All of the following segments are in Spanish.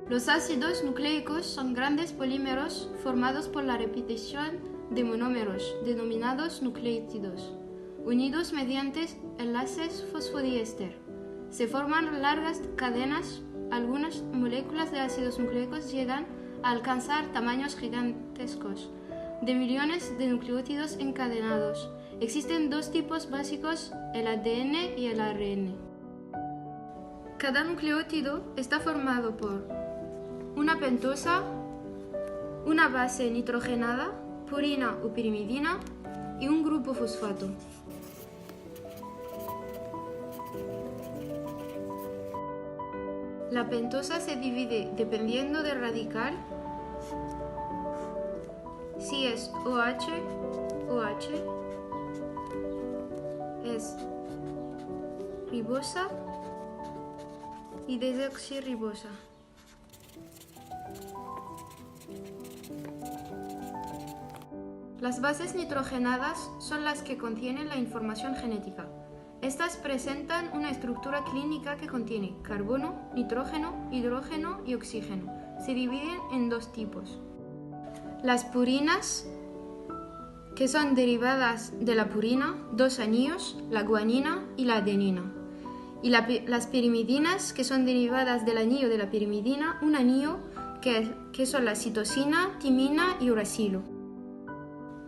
Los ácidos nucleicos son grandes polímeros formados por la repetición de monómeros, denominados nucleótidos, unidos mediante enlaces fosfodiéster. Se forman largas cadenas. Algunas moléculas de ácidos nucleicos llegan a alcanzar tamaños gigantescos, de millones de nucleótidos encadenados. Existen dos tipos básicos, el ADN y el ARN. Cada nucleótido está formado por una pentosa, una base nitrogenada, purina o pirimidina y un grupo fosfato. La pentosa se divide dependiendo del radical, si es OH, es ribosa y desoxirribosa. Las bases nitrogenadas son las que contienen la información genética. Estas presentan una estructura clínica que contiene carbono, nitrógeno, hidrógeno y oxígeno. Se dividen en dos tipos. Las purinas, que son derivadas de la purina, dos anillos, la guanina y la adenina. Y las pirimidinas, que son derivadas del anillo de la pirimidina, un anillo que son la citosina, timina y uracilo.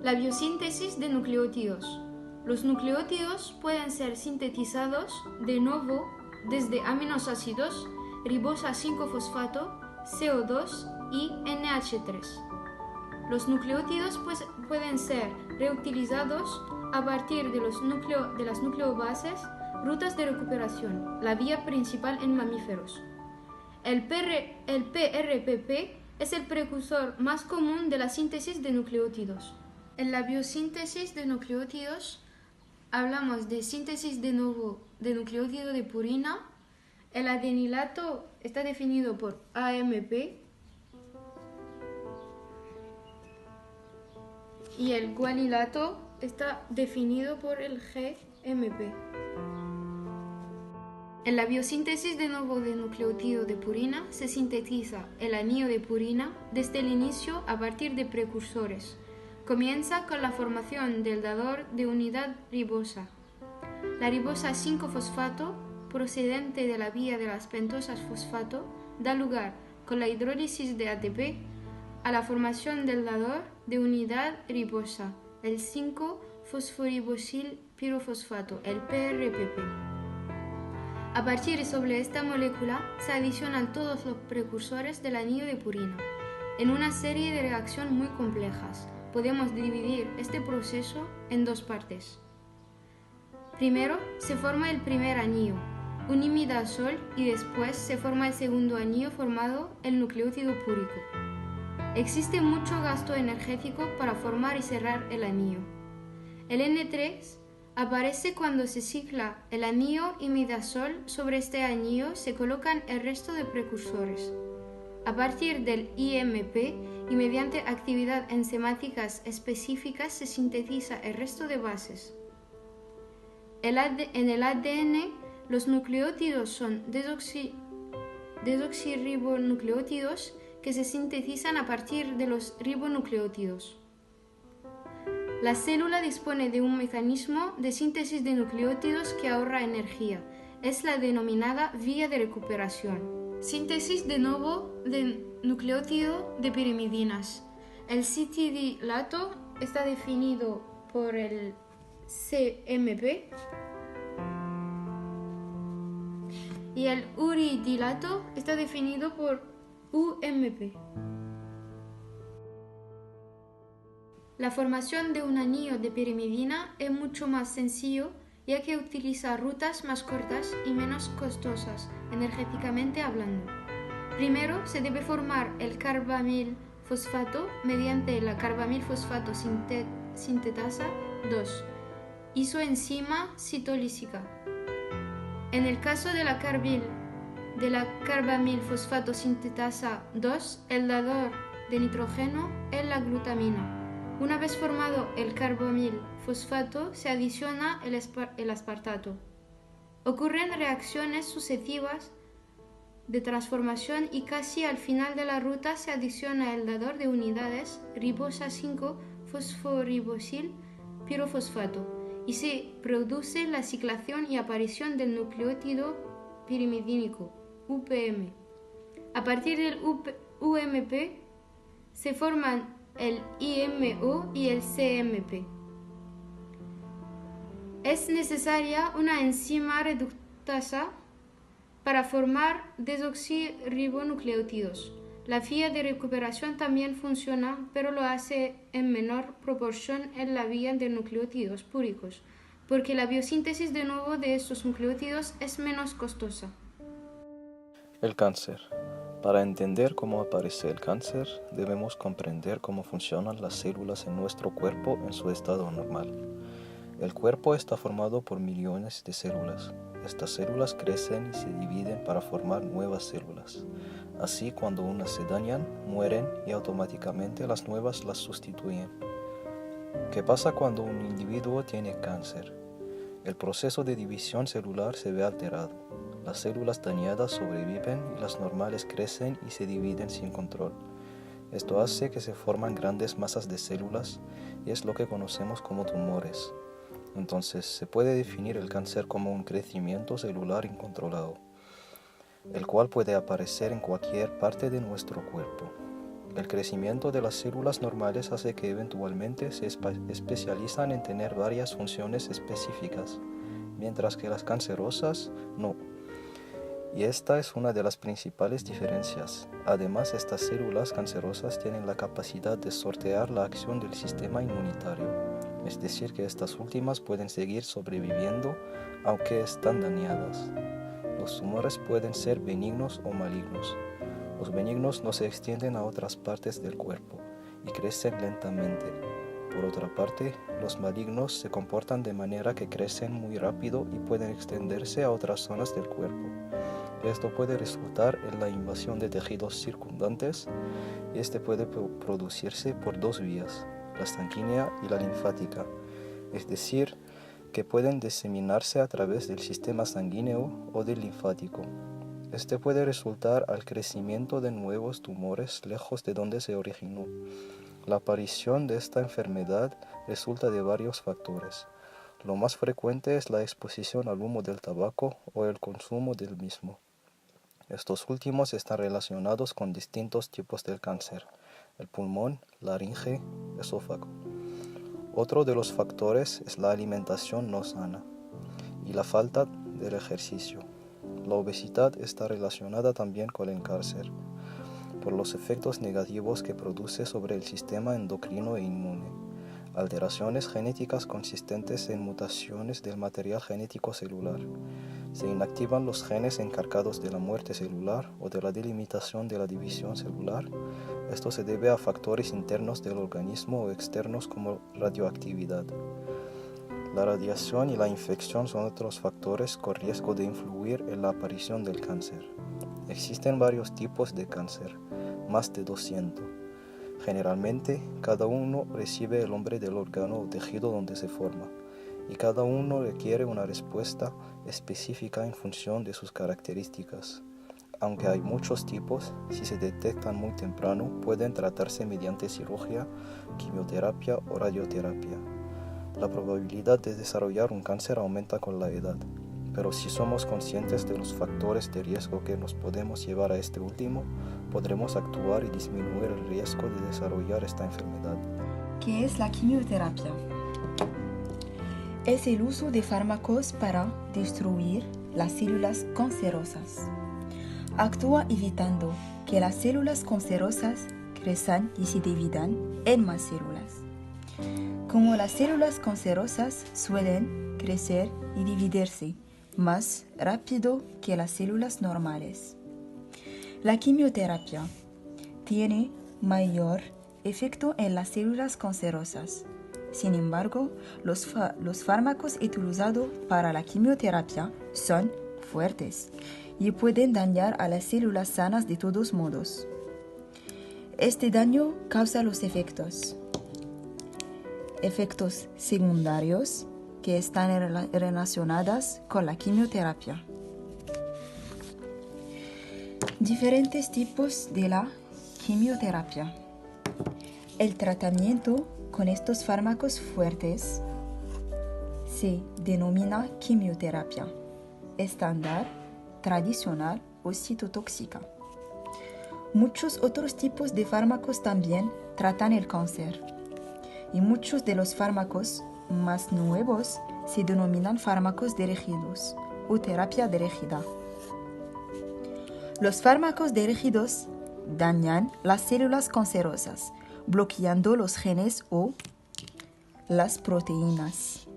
La biosíntesis de nucleótidos. Los nucleótidos pueden ser sintetizados de nuevo desde aminoácidos, ribosa 5-fosfato, CO2 y NH3. Los nucleótidos pueden ser reutilizados a partir de las nucleobases, rutas de recuperación, la vía principal en mamíferos. El PRPP es el precursor más común de la síntesis de nucleótidos. En la biosíntesis de nucleótidos hablamos de síntesis de nuevo de nucleótido de purina. El adenilato está definido por AMP y el guanilato está definido por el GMP. En la biosíntesis de nuevo de nucleótido de purina se sintetiza el anillo de purina desde el inicio a partir de precursores. Comienza con la formación del dador de unidad ribosa. La ribosa 5-fosfato, procedente de la vía de las pentosas fosfato, da lugar, con la hidrólisis de ATP, a la formación del dador de unidad ribosa, el 5-fosforibosil pirofosfato, el PRPP. A partir de sobre esta molécula se adicionan todos los precursores del anillo de purina, en una serie de reacciones muy complejas. Podemos dividir este proceso en dos partes. Primero se forma el primer anillo, un imidazol, y después se forma el segundo anillo formado el nucleótido púrico. Existe mucho gasto energético para formar y cerrar el anillo. El N3 aparece cuando se cicla el anillo imidazol. Sobre este anillo se colocan el resto de precursores. A partir del IMP y mediante actividad enzimáticas específicas se sintetiza el resto de bases. En el ADN, los nucleótidos son desoxirribonucleótidos que se sintetizan a partir de los ribonucleótidos. La célula dispone de un mecanismo de síntesis de nucleótidos que ahorra energía. Es la denominada vía de recuperación. Síntesis de nuevo de nucleótido de pirimidinas. El citidilato está definido por el CMP y el uridilato está definido por UMP. La formación de un anillo de pirimidina es mucho más sencillo, ya que utiliza rutas más cortas y menos costosas, energéticamente hablando. Primero se debe formar el carbamil fosfato mediante la carbamil fosfato sintetasa 2, isoenzima citolísica. En el caso de la carbamil fosfato sintetasa 2, el dador de nitrógeno es la glutamina. Una vez formado el carbamil fosfato, se adiciona el aspartato. Ocurren reacciones sucesivas de transformación y casi al final de la ruta se adiciona el dador de unidades ribosa 5-fosforibosil pirofosfato y se produce la ciclación y aparición del nucleótido pirimidínico, UPM. A partir del UMP se forman el IMO y el CMP. Es necesaria una enzima reductasa para formar desoxirribonucleótidos. La vía de recuperación también funciona, pero lo hace en menor proporción en la vía de nucleótidos púricos, porque la biosíntesis de nuevo de estos nucleótidos es menos costosa. El cáncer. Para entender cómo aparece el cáncer, debemos comprender cómo funcionan las células en nuestro cuerpo en su estado normal. El cuerpo está formado por millones de células. Estas células crecen y se dividen para formar nuevas células. Así, cuando unas se dañan, mueren y automáticamente las nuevas las sustituyen. ¿Qué pasa cuando un individuo tiene cáncer? El proceso de división celular se ve alterado. Las células dañadas sobreviven y las normales crecen y se dividen sin control. Esto hace que se forman grandes masas de células y es lo que conocemos como tumores. Entonces, se puede definir el cáncer como un crecimiento celular incontrolado, el cual puede aparecer en cualquier parte de nuestro cuerpo. El crecimiento de las células normales hace que eventualmente se especializan en tener varias funciones específicas, mientras que las cancerosas no. Y esta es una de las principales diferencias. Además, estas células cancerosas tienen la capacidad de sortear la acción del sistema inmunitario, es decir, que estas últimas pueden seguir sobreviviendo aunque están dañadas. Los tumores pueden ser benignos o malignos. Los benignos no se extienden a otras partes del cuerpo y crecen lentamente. Por otra parte, los malignos se comportan de manera que crecen muy rápido y pueden extenderse a otras zonas del cuerpo. Esto puede resultar en la invasión de tejidos circundantes y este puede producirse por dos vías, la sanguínea y la linfática, es decir, que pueden diseminarse a través del sistema sanguíneo o del linfático. Este puede resultar al crecimiento de nuevos tumores lejos de donde se originó. La aparición de esta enfermedad resulta de varios factores. Lo más frecuente es la exposición al humo del tabaco o el consumo del mismo. Estos últimos están relacionados con distintos tipos del cáncer: el pulmón, laringe, esófago. Otro de los factores es la alimentación no sana y la falta del ejercicio. La obesidad está relacionada también con el cáncer, por los efectos negativos que produce sobre el sistema endocrino e inmune. Alteraciones genéticas consistentes en mutaciones del material genético celular. Se inactivan los genes encargados de la muerte celular o de la delimitación de la división celular. Esto se debe a factores internos del organismo o externos como radioactividad. La radiación y la infección son otros factores con riesgo de influir en la aparición del cáncer. Existen varios tipos de cáncer, más de 200. Generalmente, cada uno recibe el nombre del órgano o tejido donde se forma, y cada uno requiere una respuesta específica en función de sus características. Aunque hay muchos tipos, si se detectan muy temprano, pueden tratarse mediante cirugía, quimioterapia o radioterapia. La probabilidad de desarrollar un cáncer aumenta con la edad, pero si somos conscientes de los factores de riesgo que nos podemos llevar a este último, podremos actuar y disminuir el riesgo de desarrollar esta enfermedad. ¿Qué es la quimioterapia? Es el uso de fármacos para destruir las células cancerosas. Actúa evitando que las células cancerosas crezcan y se dividan en más células. Como las células cancerosas suelen crecer y dividirse más rápido que las células normales, la quimioterapia tiene mayor efecto en las células cancerosas. Sin embargo, los fármacos utilizados para la quimioterapia son fuertes y pueden dañar a las células sanas de todos modos. Este daño causa los efectos secundarios que están relacionados con la quimioterapia. Diferentes tipos de la quimioterapia. El tratamiento con estos fármacos fuertes se denomina quimioterapia estándar, tradicional o citotóxica. Muchos otros tipos de fármacos también tratan el cáncer y muchos de los fármacos más nuevos se denominan fármacos dirigidos o terapia dirigida. Los fármacos dirigidos dañan las células cancerosas, bloqueando los genes o las proteínas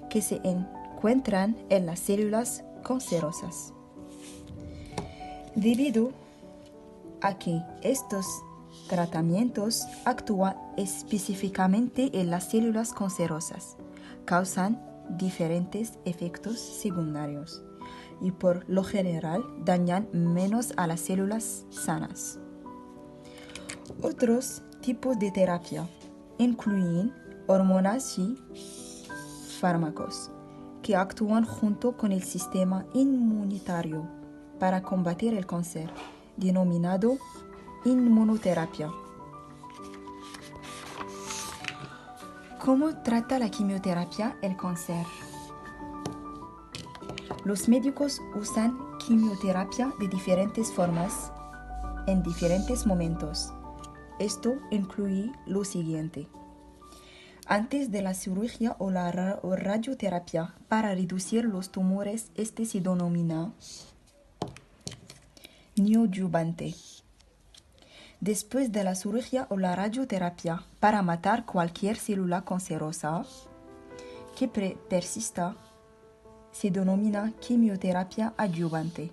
que se encuentran en las células cancerosas. Debido a que estos tratamientos actúan específicamente en las células cancerosas, causan diferentes efectos secundarios y por lo general dañan menos a las células sanas. Otros tipos de terapia incluyen hormonas y fármacos que actúan junto con el sistema inmunitario para combatir el cáncer, denominado inmunoterapia. ¿Cómo trata la quimioterapia el cáncer? Los médicos usan quimioterapia de diferentes formas en diferentes momentos. Esto incluye lo siguiente. Antes de la cirugía o la radioterapia para reducir los tumores, este se denomina neoadyuvante. Después de la cirugía o la radioterapia para matar cualquier célula cancerosa que persista, se denomina quimioterapia adyuvante.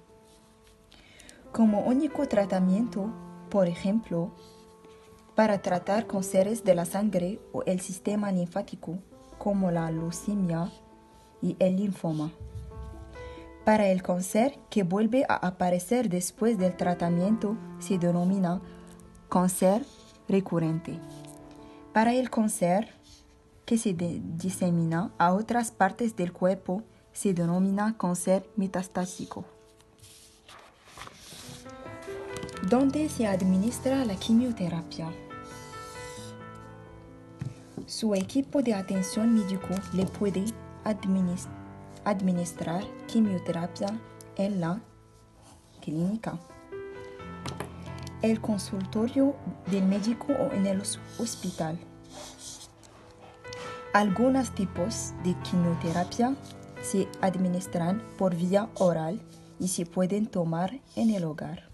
Como único tratamiento, por ejemplo, para tratar cánceres de la sangre o el sistema linfático, como la leucemia y el linfoma. Para el cáncer que vuelve a aparecer después del tratamiento, se denomina cáncer recurrente. Para el cáncer que se disemina a otras partes del cuerpo, se denomina cáncer metastásico. ¿Dónde se administra la quimioterapia? Su equipo de atención médico le puede administrar quimioterapia en la clínica, el consultorio del médico o en el hospital. Algunos tipos de quimioterapia se administran por vía oral y se pueden tomar en el hogar.